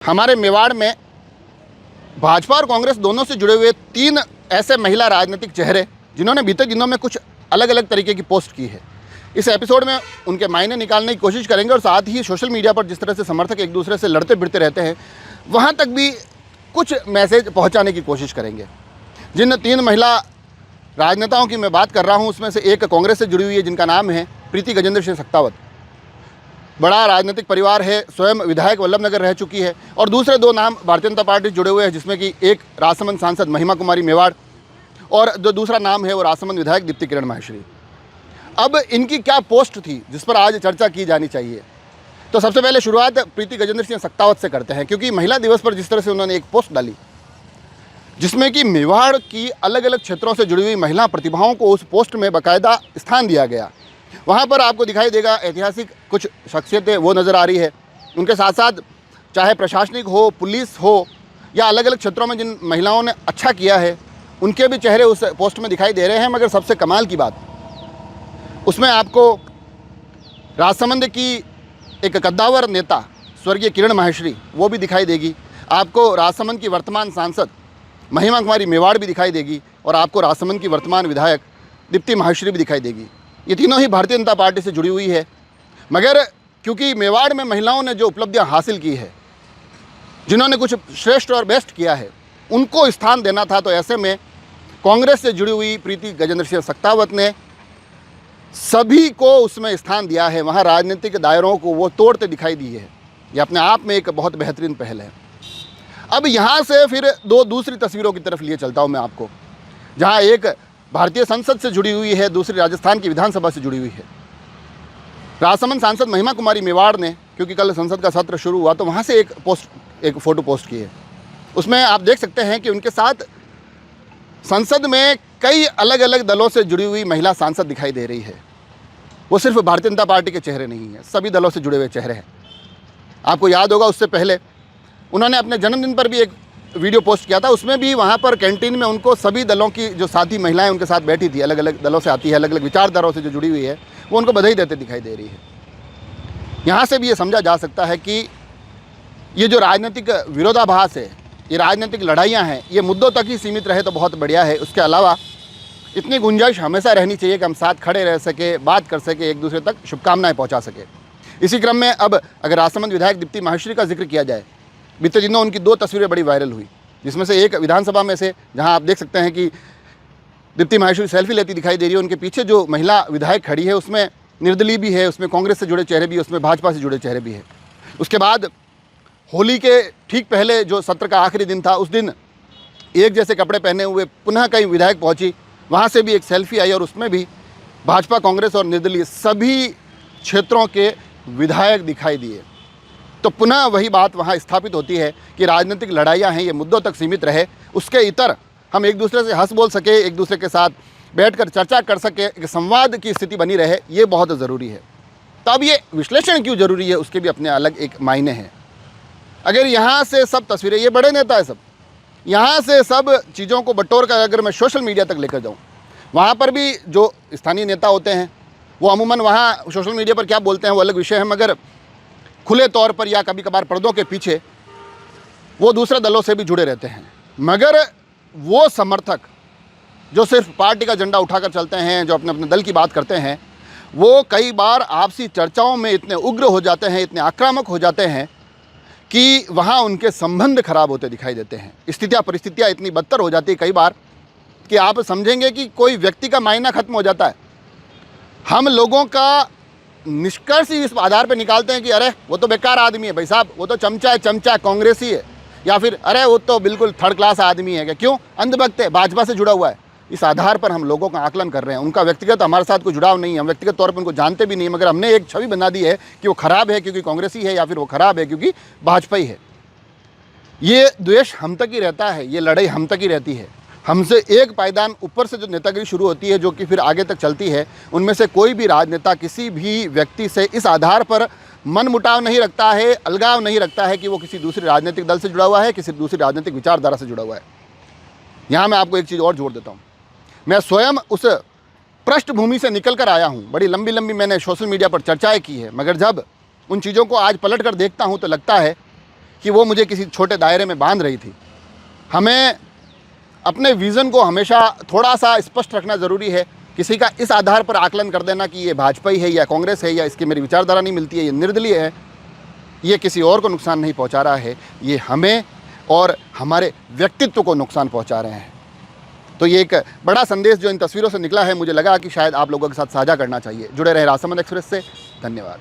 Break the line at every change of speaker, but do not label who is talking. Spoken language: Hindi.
हमारे मेवाड़ में भाजपा और कांग्रेस दोनों से जुड़े हुए 3 ऐसे महिला राजनीतिक चेहरे जिन्होंने बीते दिनों में कुछ अलग अलग तरीके की पोस्ट की है। इस एपिसोड में उनके मायने निकालने की कोशिश करेंगे और साथ ही सोशल मीडिया पर जिस तरह से समर्थक एक दूसरे से लड़ते भिड़ते रहते हैं वहाँ तक भी कुछ मैसेज पहुँचाने की कोशिश करेंगे। जिन 3 महिला राजनेताओं की मैं बात कर रहा हूँ उसमें से एक कांग्रेस से जुड़ी हुई है जिनका नाम है प्रीति गजेंद्र सिंह सख्तावत। बड़ा राजनीतिक परिवार है, स्वयं विधायक वल्लभनगर रह चुकी है। और दूसरे 2 नाम भारतीय जनता पार्टी से जुड़े हुए हैं जिसमें कि एक राजसमंद सांसद महिमा कुमारी मेवाड़ और जो दूसरा नाम है वो राजसमंद विधायक दीप्ति किरण माहेश्वरी। अब इनकी क्या पोस्ट थी जिस पर आज चर्चा की जानी चाहिए, तो सबसे पहले शुरुआत प्रीति गजेंद्र सिंह सख्तावत से करते हैं, क्योंकि महिला दिवस पर जिस तरह से उन्होंने एक पोस्ट डाली जिसमें कि मेवाड़ की अलग अलग क्षेत्रों से जुड़ी हुई महिला प्रतिभाओं को उस पोस्ट में बाकायदा स्थान दिया गया। वहाँ पर आपको दिखाई देगा ऐतिहासिक कुछ शख्सियतें वो नज़र आ रही है। उनके साथ साथ चाहे प्रशासनिक हो, पुलिस हो या अलग अलग क्षेत्रों में जिन महिलाओं ने अच्छा किया है उनके भी चेहरे उस पोस्ट में दिखाई दे रहे हैं। मगर सबसे कमाल की बात उसमें आपको राजसमंद की एक कद्दावर नेता स्वर्गीय किरण माहेश्वरी वो भी दिखाई देगी, आपको राजसमंद की वर्तमान सांसद महिमा कुमारी मेवाड़ भी दिखाई देगी और आपको राजसमंद की वर्तमान विधायक दीप्ति माहेश्वरी भी दिखाई देगी। ये तीनों ही भारतीय जनता पार्टी से जुड़ी हुई है। मगर क्योंकि मेवाड़ में महिलाओं ने जो उपलब्धियां हासिल की है, जिन्होंने कुछ श्रेष्ठ और बेस्ट किया है, उनको स्थान देना था। तो ऐसे में कांग्रेस से जुड़ी हुई प्रीति गजेंद्र सिंह सख्तावत ने सभी को उसमें स्थान दिया है। वहाँ राजनीतिक दायरों को वो तोड़ते दिखाई दी है। ये अपने आप में एक बहुत बेहतरीन पहल है। अब यहाँ से फिर 2 दूसरी तस्वीरों की तरफ लिए चलता हूँ मैं आपको, जहाँ एक भारतीय संसद से जुड़ी हुई है, दूसरी राजस्थान की विधानसभा से जुड़ी हुई है। राजसमंद सांसद महिमा कुमारी मेवाड़ ने, क्योंकि कल संसद का सत्र शुरू हुआ, तो वहाँ से एक फ़ोटो पोस्ट की है। उसमें आप देख सकते हैं कि उनके साथ संसद में कई अलग अलग दलों से जुड़ी हुई महिला सांसद दिखाई दे रही है। वो सिर्फ भारतीय जनता पार्टी के चेहरे नहीं हैं, सभी दलों से जुड़े हुए चेहरे हैं। आपको याद होगा उससे पहले उन्होंने अपने जन्मदिन पर भी एक वीडियो पोस्ट किया था। उसमें भी वहाँ पर कैंटीन में उनको सभी दलों की जो साथी महिलाएं उनके साथ बैठी थी, अलग अलग दलों से आती है, अलग अलग विचारधाराओं से जो जुड़ी हुई है, वो उनको बधाई देते दिखाई दे रही है। यहाँ से भी ये समझा जा सकता है कि ये जो राजनीतिक विरोधाभास है, ये राजनीतिक लड़ाइयाँ हैं, ये मुद्दों तक ही सीमित रहे तो बहुत बढ़िया है। उसके अलावा इतनी गुंजाइश हमेशा रहनी चाहिए कि हम साथ खड़े रह सके, बात कर सके, एक दूसरे तक शुभकामनाएँ पहुँचा सके। इसी क्रम में अब अगर राजसमंद विधायक दीप्ति माहेश्वरी का जिक्र किया जाए, बीते दिनों उनकी 2 तस्वीरें बड़ी वायरल हुई, जिसमें से एक विधानसभा में से जहां आप देख सकते हैं कि दीप्ति माहेश्वरी सेल्फी लेती दिखाई दे रही है। उनके पीछे जो महिला विधायक खड़ी है उसमें निर्दलीय भी है, उसमें कांग्रेस से जुड़े चेहरे भी है, उसमें भाजपा से जुड़े चेहरे भी है। उसके बाद होली के ठीक पहले जो सत्र का आखिरी दिन था, उस दिन एक जैसे कपड़े पहने हुए पुनः कई विधायक पहुँची, वहाँ से भी एक सेल्फी आई और उसमें भी भाजपा, कांग्रेस और निर्दलीय सभी क्षेत्रों के विधायक दिखाई दिए। तो पुनः वही बात वहाँ स्थापित होती है कि राजनीतिक लड़ाइयाँ हैं, ये मुद्दों तक सीमित रहे, उसके इतर हम एक दूसरे से हंस बोल सके, एक दूसरे के साथ बैठकर चर्चा कर सके, एक संवाद की स्थिति बनी रहे, ये बहुत ज़रूरी है। तो अब ये विश्लेषण क्यों ज़रूरी है उसके भी अपने अलग एक मायने हैं। अगर यहाँ से सब तस्वीरें, ये बड़े नेता है सब, यहाँ से सब चीज़ों को बटोर कर अगर मैं सोशल मीडिया तक लेकर जाऊँ, वहाँ पर भी जो स्थानीय नेता होते हैं वो अमूमन वहाँ सोशल मीडिया पर क्या बोलते हैं वो अलग विषय है, मगर खुले तौर पर या कभी कभार पर्दों के पीछे वो दूसरे दलों से भी जुड़े रहते हैं। मगर वो समर्थक जो सिर्फ पार्टी का झंडा उठाकर चलते हैं, जो अपने अपने दल की बात करते हैं, वो कई बार आपसी चर्चाओं में इतने उग्र हो जाते हैं, इतने आक्रामक हो जाते हैं कि वहाँ उनके संबंध खराब होते दिखाई देते हैं। परिस्थितियाँ इतनी बदतर हो जाती है कई बार कि आप समझेंगे कि कोई व्यक्ति का मायना खत्म हो जाता है। हम लोगों का निष्कर्ष इस आधार पर निकालते हैं कि अरे वो तो बेकार आदमी है भाई साहब, वो तो चमचा है, कांग्रेसी है, या फिर अरे वो तो बिल्कुल थर्ड क्लास आदमी है। क्यों? अंधभक्त है, भाजपा से जुड़ा हुआ है। इस आधार पर हम लोगों का आकलन कर रहे हैं। उनका व्यक्तिगत हमारे साथ कोई जुड़ाव नहीं है, हम व्यक्तिगत तौर पर उनको जानते भी नहीं, मगर हमने एक छवि बना दी है कि वो खराब है क्योंकि कांग्रेसी है, या फिर वो खराब है क्योंकि भाजपाई है। ये द्वेष हम तक ही रहता है, ये लड़ाई हम तक ही रहती है। हमसे एक पायदान ऊपर से जो नेतागिरी शुरू होती है, जो कि फिर आगे तक चलती है, उनमें से कोई भी राजनेता किसी भी व्यक्ति से इस आधार पर मन मुटाव नहीं रखता है, अलगाव नहीं रखता है कि वो किसी दूसरे राजनीतिक दल से जुड़ा हुआ है, किसी दूसरी राजनीतिक विचारधारा से जुड़ा हुआ है। यहाँ मैं आपको एक चीज़ और जोड़ देता हूँ। मैं स्वयं उस पृष्ठभूमि से निकल कर आया हूँ, बड़ी लंबी लंबी मैंने सोशल मीडिया पर चर्चाएँ की है, मगर जब उन चीज़ों को आज पलट कर देखता हूँ तो लगता है कि वो मुझे किसी छोटे दायरे में बांध रही थी। हमें अपने विज़न को हमेशा थोड़ा सा स्पष्ट रखना ज़रूरी है। किसी का इस आधार पर आकलन कर देना कि ये भाजपा ही है या कांग्रेस है या इसकी मेरी विचारधारा नहीं मिलती है, ये निर्दलीय है, ये किसी और को नुकसान नहीं पहुंचा रहा है, ये हमें और हमारे व्यक्तित्व को नुकसान पहुंचा रहे हैं। तो ये एक बड़ा संदेश जो इन तस्वीरों से निकला है, मुझे लगा कि शायद आप लोगों के साथ साझा करना चाहिए। जुड़े रहे राजसमंद एक्सप्रेस से। धन्यवाद।